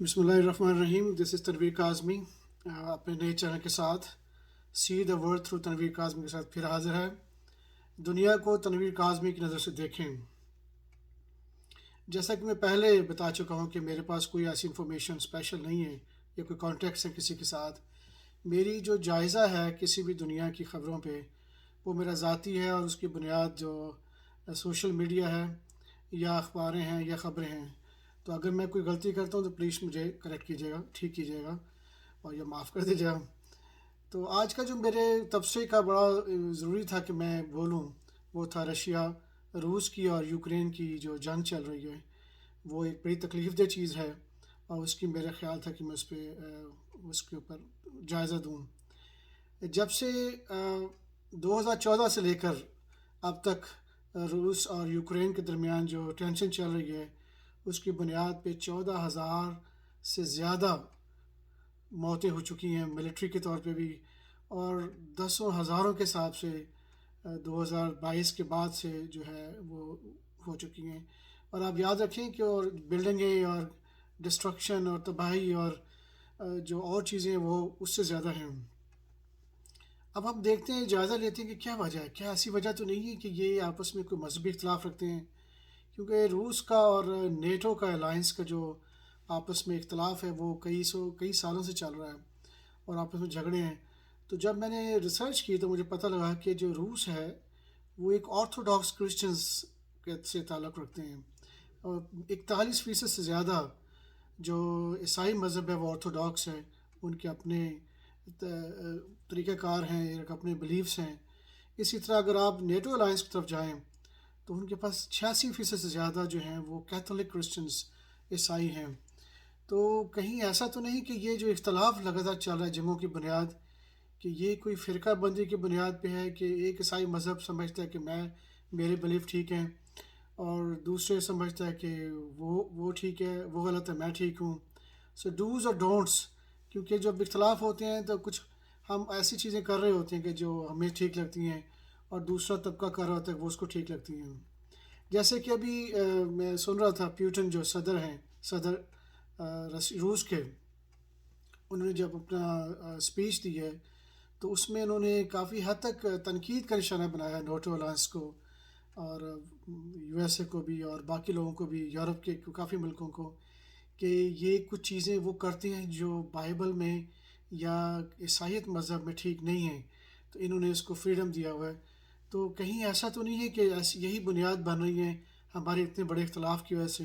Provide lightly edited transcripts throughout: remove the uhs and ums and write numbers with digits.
बिस्मिल्लाहिर्रहमानिर्रहीम। This is Tanveer Kazmi अपने नए चैनल के साथ see the world through Tanveer Kazmi के साथ फिर हाजिर है। दुनिया को तनवीर काज़मी की नज़र से देखें। जैसा कि मैं पहले बता चुका हूँ कि मेरे पास कोई ऐसी इन्फॉर्मेशन स्पेशल नहीं है या कोई कॉन्टेक्ट है किसी के साथ। मेरी जो जायज़ा है किसी भी दुनिया की ख़बरों पे वो मेरा ज़ाती है और उसकी बुनियाद जो सोशल मीडिया है या अखबारें हैं या ख़बरें हैं। तो अगर मैं कोई गलती करता हूँ तो प्लीज़ मुझे करेक्ट कीजिएगा, ठीक कीजिएगा और या माफ़ कर दीजिएगा। तो आज का जो मेरे तबसरे का बड़ा ज़रूरी था कि मैं बोलूँ वो था रशिया रूस की और यूक्रेन की जो जंग चल रही है। वो एक बड़ी तकलीफ़ दह चीज़ है और उसकी मेरा ख़्याल था कि मैं उसके ऊपर जायज़ा दूँ। जब से 2014 से लेकर अब तक रूस और यूक्रेन के दरमियान जो टेंशन चल रही है उसकी बुनियाद पे 14,000 से ज़्यादा मौतें हो चुकी हैं मिलिट्री के तौर पे भी, और दसों हज़ारों के हिसाब से 2022 के बाद से जो है वो हो चुकी हैं। और आप याद रखें कि और बिल्डिंगें और डिस्ट्रक्शन और तबाही और जो और चीज़ें वो उससे ज़्यादा हैं। अब हम देखते हैं, जायज़ा लेते हैं कि क्या वजह है। क्या ऐसी वजह तो नहीं है कि ये आपस में कोई मजहबी इख्तलाफ रखते हैं? क्योंकि रूस का और नेटो का अलायंस का जो आपस में इख्तलाफ है वो कई सालों से चल रहा है और आपस में झगड़े हैं। तो जब मैंने रिसर्च की तो मुझे पता लगा कि जो रूस है वो एक ऑर्थोडॉक्स क्रिश्चियंस से ताल्लुक़ रखते हैं और 41% से ज़्यादा जो ईसाई मज़हब है वो ऑर्थोडॉक्स है। उनके अपने तरीक़ाकार हैं, एक अपने बिलीव्स हैं। इसी तरह अगर आप नेटो अलायंस की तरफ जाएं तो उनके पास 86% से ज़्यादा जो हैं वो कैथोलिक क्रिश्चियंस ईसाई हैं। तो कहीं ऐसा तो नहीं कि ये जो इख्तलाफ लगातार चल रहा है जंगों की बुनियाद, कि ये कोई फ़िरका बंदी की बुनियाद पे है कि एक ईसाई मज़हब समझता है कि मेरे बिलीफ ठीक हैं और दूसरे समझता है कि वो ठीक है, वो गलत है, मैं ठीक हूँ। सो डूज़ और डोंट्स, क्योंकि जब इख्तलाफ होते हैं तो कुछ हम ऐसी चीज़ें कर रहे होते हैं कि जो हमें ठीक लगती हैं और दूसरा तबका कर रहा होता है वो उसको ठीक लगती हैं। जैसे कि अभी मैं सुन रहा था प्यूटन जो सदर हैं, सदर रूस के, उन्होंने जब अपना स्पीच दी है तो उसमें उन्होंने काफ़ी हद तक तनकीद का निशाना बनाया नेटो अलायंस को और यूएसए को भी और बाकी लोगों को भी, यूरोप के काफ़ी मुल्कों को, कि ये कुछ चीज़ें वो करते हैं जो बाइबल में या ईसाईयत मज़हब में ठीक नहीं है, तो इन्होंने इसको फ्रीडम दिया हुआ है। तो कहीं ऐसा तो नहीं है कि ऐसी यही बुनियाद बन रही है हमारे इतने बड़े इख्तलाफ की वजह से?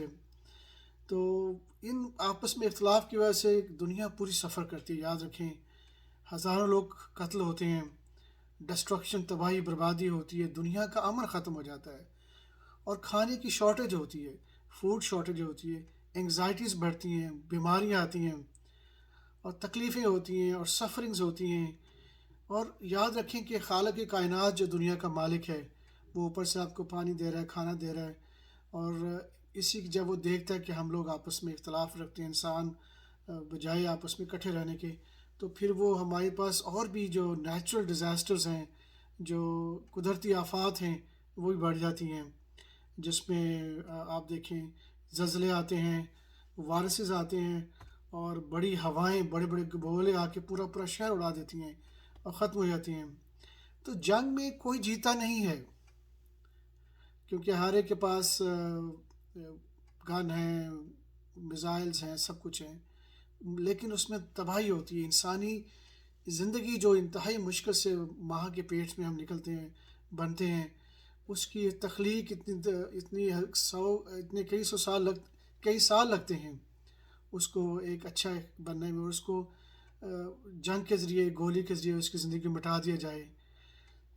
तो इन आपस में इख्तलाफ की वजह से दुनिया पूरी सफ़र करती है, याद रखें। हज़ारों लोग कत्ल होते हैं, डिस्ट्रक्शन, तबाही, बर्बादी होती है, दुनिया का अमन ख़त्म हो जाता है और खाने की शॉर्टेज होती है, फूड शॉर्टेज होती है, एंग्जाइटीज़ बढ़ती हैं, बीमारियाँ आती हैं और तकलीफ़ें होती हैं और सफरिंग्स होती हैं। और याद रखें कि खालिक कायनात जो दुनिया का मालिक है वो ऊपर से आपको पानी दे रहा है, खाना दे रहा है, और इसी जब वो देखता है कि हम लोग आपस में इख्तलाफ रखते हैं, इंसान बजाय आपस में इकट्ठे रहने के, तो फिर वो हमारे पास और भी जो नेचुरल डिज़ास्टर्स हैं, जो कुदरती आफात हैं, वो भी बढ़ जाती हैं। जिसमें आप देखें ज़लज़ले आते हैं, वायरसेस आते हैं और बड़ी हवाएं, बड़े बड़े गोले आके पूरा पूरा शहर उड़ा देती हैं और ख़त्म हो जाती हैं। तो जंग में कोई जीता नहीं है, क्योंकि हर एक के पास गन है, मिसाइल्स हैं, सब कुछ है, लेकिन उसमें तबाही होती है। इंसानी ज़िंदगी जो इंतहाई मुश्किल से माँ के पेट में हम निकलते हैं, बनते हैं, उसकी तख्लीक इतनी इतने कई साल लगते हैं उसको एक अच्छा बनने में, और उसको जंग के ज़रिए, गोली के ज़रिए उसकी ज़िंदगी मिटा दिया जाए।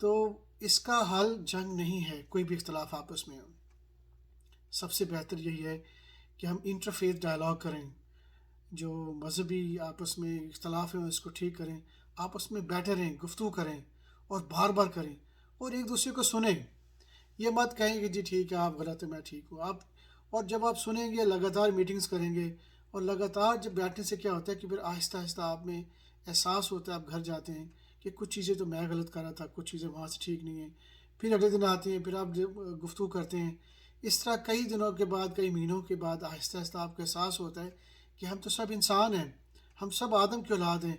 तो इसका हल जंग नहीं है, कोई भी इख्तलाफ आपस में। सबसे बेहतर यही है कि हम इंटरफेथ डायलॉग करें, जो मजहबी आपस में इख्तलाफ है उसको ठीक करें, आपस में बैठे रहें, गुफ्तगू करें और बार बार करें और एक दूसरे को सुने। ये मत कहें कि जी ठीक है, आप गलत है, मैं ठीक हूँ। आप, और जब आप सुनेंगे, लगातार मीटिंग्स करेंगे और लगातार जब बैठने से क्या होता है कि फिर आहिस्ता आहिस्ता आप में एहसास होता है, आप घर जाते हैं कि कुछ चीज़ें तो मैं गलत कर रहा था, कुछ चीज़ें वहाँ से ठीक नहीं है। फिर अगले दिन आते हैं, फिर आप जब गुफ्तगू करते हैं, इस तरह कई दिनों के बाद, कई महीनों के बाद आहिस्ता आहिस्ता आपको एहसास होता है کہ ہم تو سب انسان ہیں، ہم سب آدم کی اولاد ہیں۔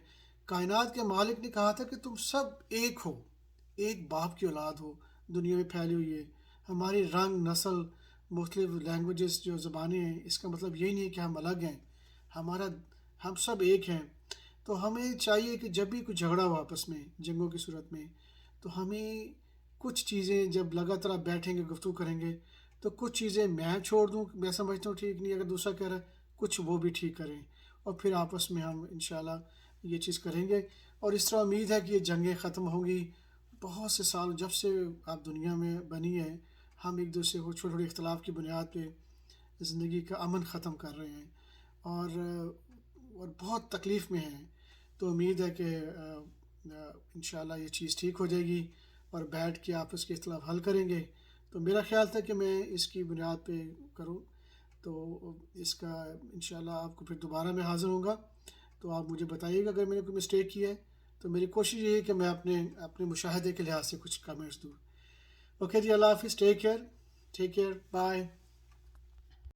کائنات کے مالک نے کہا تھا کہ تم سب ایک ہو، ایک باپ کی اولاد ہو، دنیا میں پھیلی ہوئی ہے۔ ہماری رنگ، نسل، مختلف لینگویجز جو زبانیں ہیں، اس کا مطلب یہی نہیں ہے کہ ہم الگ ہیں، ہمارا ہم سب ایک ہیں۔ تو ہمیں چاہیے کہ جب بھی کوئی جھگڑا ہو آپس میں جنگوں کی صورت میں، تو ہمیں کچھ چیزیں جب لگاتار آپ بیٹھیں گے گفتگو کریں گے تو کچھ چیزیں میں چھوڑ دوں، میں سمجھتا ہوں ٹھیک نہیں، اگر دوسرا کہہ رہا ہے کچھ وہ بھی ٹھیک کریں، اور پھر آپس میں ہم انشاءاللہ یہ چیز کریں گے۔ اور اس طرح امید ہے کہ یہ جنگیں ختم ہوں گی۔ بہت سے سال جب سے آپ دنیا میں بنی ہے، ہم ایک دوسرے کو چھوٹے چھوٹے اختلاف کی بنیاد پہ زندگی کا امن ختم کر رہے ہیں، اور بہت تکلیف میں ہیں۔ تو امید ہے کہ انشاءاللہ یہ چیز ٹھیک ہو جائے گی، اور بیٹھ کے آپس کے اختلاف حل کریں گے۔ تو میرا خیال تھا کہ میں اس کی بنیاد پہ کروں، تو اس کا انشاءاللہ آپ کو پھر دوبارہ میں حاضر ہوں گا۔ تو آپ مجھے بتائیے گا اگر میں نے کوئی مسٹیک کی ہے، تو میری کوشش یہ ہے کہ میں اپنے مشاہدے کے لحاظ سے کچھ کمنٹس دوں۔ اوکے جی، اللہ حافظ، ٹیک کیئر، بائے۔